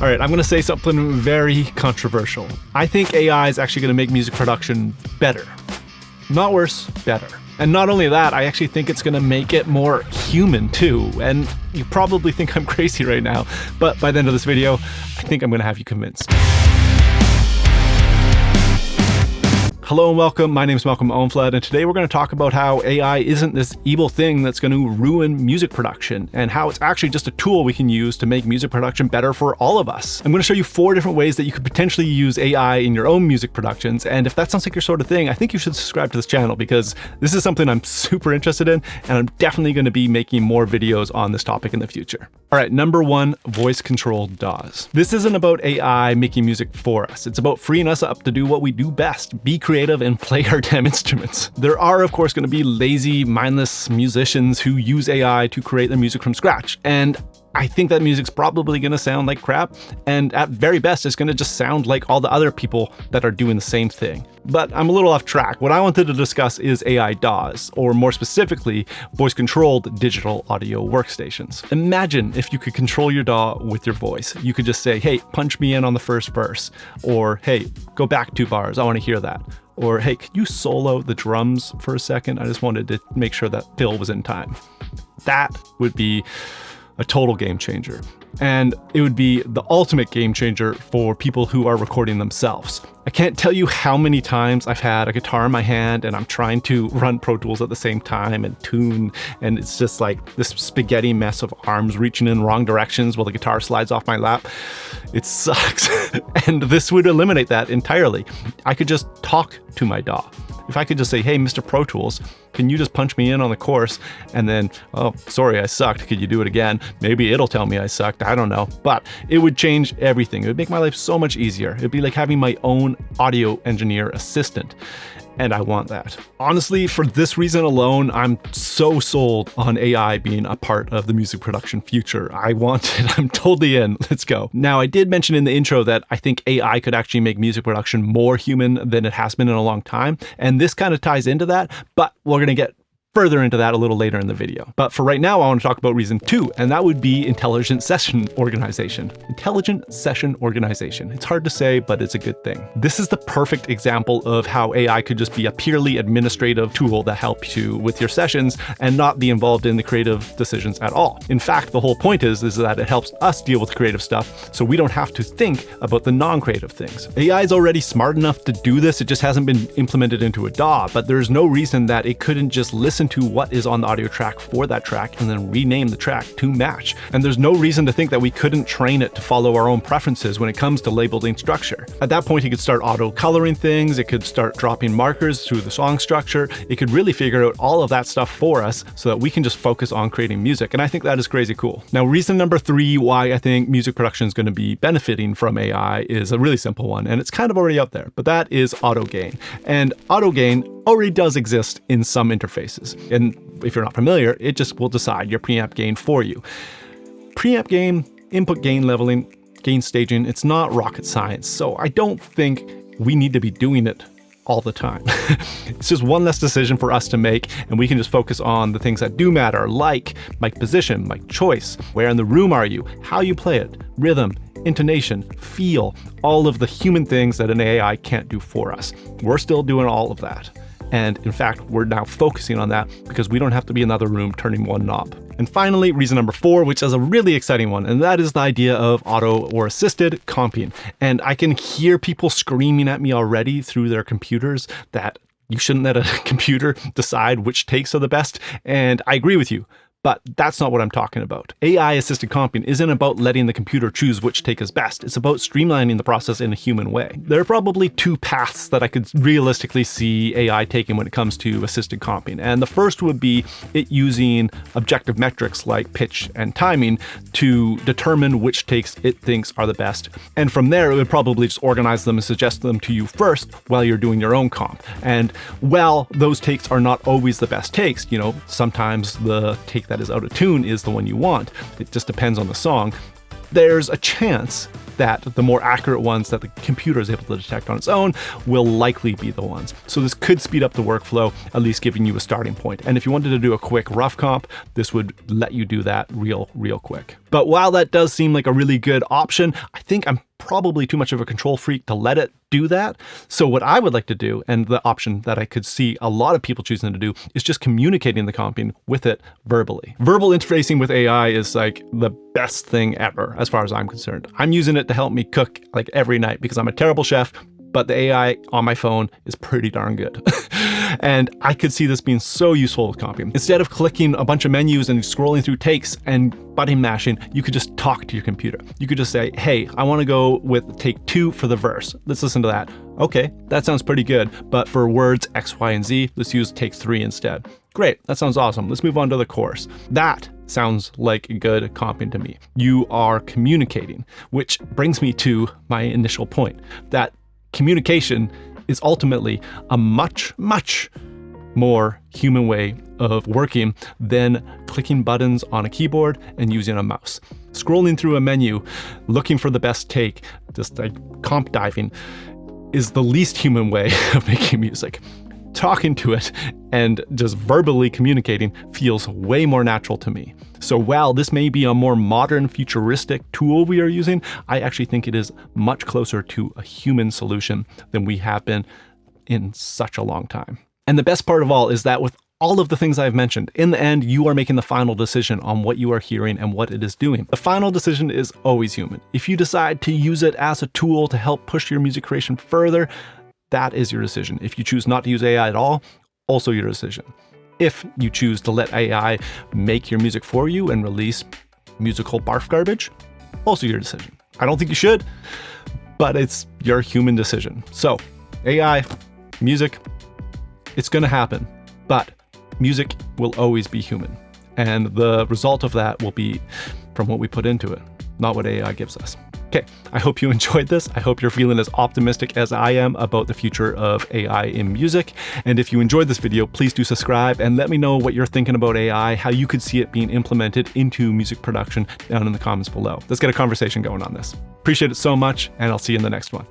All right, I'm going to say something very controversial. I think AI is actually going to make music production better. Not worse, better. And not only that, I actually think it's going to make it more human too. And you probably think I'm crazy right now, but by the end of this video, I think I'm going to have you convinced. Hello and welcome. My name is Owen-Flood, and today we're going to talk about how AI isn't this evil thing that's going to ruin music production, and how it's actually just a tool we can use to make music production better for all of us. I'm going to show you 4 different ways that you could potentially use AI in your own music productions, and if that sounds like your sort of thing, I think you should subscribe to this channel because this is something I'm super interested in, and I'm definitely going to be making more videos on this topic in the future. All right, number 1, voice-controlled DAWs. This isn't about AI making music for us. It's about freeing us up to do what we do best, be creative and play our damn instruments. There are, of course, going to be lazy, mindless musicians who use AI to create their music from scratch. And I think that music's probably going to sound like crap, and at very best, it's going to just sound like all the other people that are doing the same thing. But I'm a little off track. What I wanted to discuss is AI DAWs, or more specifically, voice-controlled digital audio workstations. Imagine if you could control your DAW with your voice. You could just say, hey, punch me in on the first verse, or hey, go back 2 bars, I want to hear that. Or hey, could you solo the drums for a second? I just wanted to make sure that fill was in time. That would be a total game changer. And it would be the ultimate game changer for people who are recording themselves. I can't tell you how many times I've had a guitar in my hand and I'm trying to run Pro Tools at the same time and tune, and it's just like this spaghetti mess of arms reaching in wrong directions while the guitar slides off my lap. It sucks. And this would eliminate that entirely. I could just talk to my DAW. If I could just say, hey, Mr. Pro Tools, can you just punch me in on the chorus? And then, oh, sorry, I sucked. Could you do it again? Maybe it'll tell me I sucked. I don't know. But it would change everything. It would make my life so much easier. It'd be like having my own audio engineer assistant. And I want that. Honestly, for this reason alone, I'm so sold on AI being a part of the music production future. I want it. I'm totally in. Let's go. Now, I did mention in the intro that I think AI could actually make music production more human than it has been in a long time. And this kind of ties into that, but we're going to get further into that a little later in the video. But for right now, I want to talk about reason 2, and that would be intelligent session organization. Intelligent session organization. It's hard to say, but it's a good thing. This is the perfect example of how AI could just be a purely administrative tool that helps you with your sessions and not be involved in the creative decisions at all. In fact, the whole point is that it helps us deal with creative stuff so we don't have to think about the non-creative things. AI is already smart enough to do this, it just hasn't been implemented into a DAW, but there's no reason that it couldn't just listen to what is on the audio track for that track and then rename the track to match. And there's no reason to think that we couldn't train it to follow our own preferences when it comes to labeling structure. At that point, it could start auto coloring things, it could start dropping markers through the song structure, it could really figure out all of that stuff for us so that we can just focus on creating music. And I think that is crazy cool. Now, reason number 3 why I think music production is going to be benefiting from AI is a really simple one, and it's kind of already out there, but that is auto gain. And auto gain already does exist in some interfaces. And if you're not familiar, it just will decide your preamp gain for you. Preamp gain, input gain leveling, gain staging, it's not rocket science. So I don't think we need to be doing it all the time. It's just one less decision for us to make, and we can just focus on the things that do matter, like mic position, mic choice, where in the room are you, how you play it, rhythm, intonation, feel, all of the human things that an AI can't do for us. We're still doing all of that. And in fact, we're now focusing on that because we don't have to be in another room turning one knob. And finally, reason number 4, which is a really exciting one, and that is the idea of auto or assisted comping. And I can hear people screaming at me already through their computers that you shouldn't let a computer decide which takes are the best. And I agree with you. But that's not what I'm talking about. AI-assisted comping isn't about letting the computer choose which take is best. It's about streamlining the process in a human way. There are probably 2 paths that I could realistically see AI taking when it comes to assisted comping. And the first would be it using objective metrics like pitch and timing to determine which takes it thinks are the best. And from there, it would probably just organize them and suggest them to you first while you're doing your own comp. And while those takes are not always the best takes, you know, sometimes the take that is out of tune is the one you want. It just depends on the song. There's a chance that the more accurate ones that the computer is able to detect on its own will likely be the ones. So this could speed up the workflow, at least giving you a starting point. And if you wanted to do a quick rough comp, this would let you do that real quick. But while that does seem like a really good option, I think I'm probably too much of a control freak to let it do that. So what I would like to do, and the option that I could see a lot of people choosing to do, is just communicating the comping with it verbally. Verbal interfacing with AI is like the best thing ever, as far as I'm concerned. I'm using it to help me cook like every night because I'm a terrible chef, but the AI on my phone is pretty darn good. And I could see this being so useful with comping. Instead of clicking a bunch of menus and scrolling through takes and button mashing, you could just talk to your computer. You could just say, hey, I want to go with take 2 for the verse. Let's listen to that. Okay, that sounds pretty good, but for words X, Y, and Z, let's use take 3 instead. Great, that sounds awesome. Let's move on to the chorus. That sounds like good comping to me. You are communicating, which brings me to my initial point, that communication is ultimately a much more human way of working than clicking buttons on a keyboard and using a mouse. Scrolling through a menu, looking for the best take, just like comp diving, is the least human way of making music. Talking to it and just verbally communicating feels way more natural to me. So while this may be a more modern, futuristic tool we are using, I actually think it is much closer to a human solution than we have been in such a long time. And the best part of all is that with all of the things I've mentioned, in the end, you are making the final decision on what you are hearing and what it is doing. The final decision is always human. If you decide to use it as a tool to help push your music creation further, that is your decision. If you choose not to use AI at all, also your decision. If you choose to let AI make your music for you and release musical barf garbage, also your decision. I don't think you should, but it's your human decision. So AI, music, it's going to happen, but music will always be human. And the result of that will be from what we put into it, not what AI gives us. Okay, I hope you enjoyed this. I hope you're feeling as optimistic as I am about the future of AI in music. And if you enjoyed this video, please do subscribe and let me know what you're thinking about AI, how you could see it being implemented into music production down in the comments below. Let's get a conversation going on this. Appreciate it so much, and I'll see you in the next one.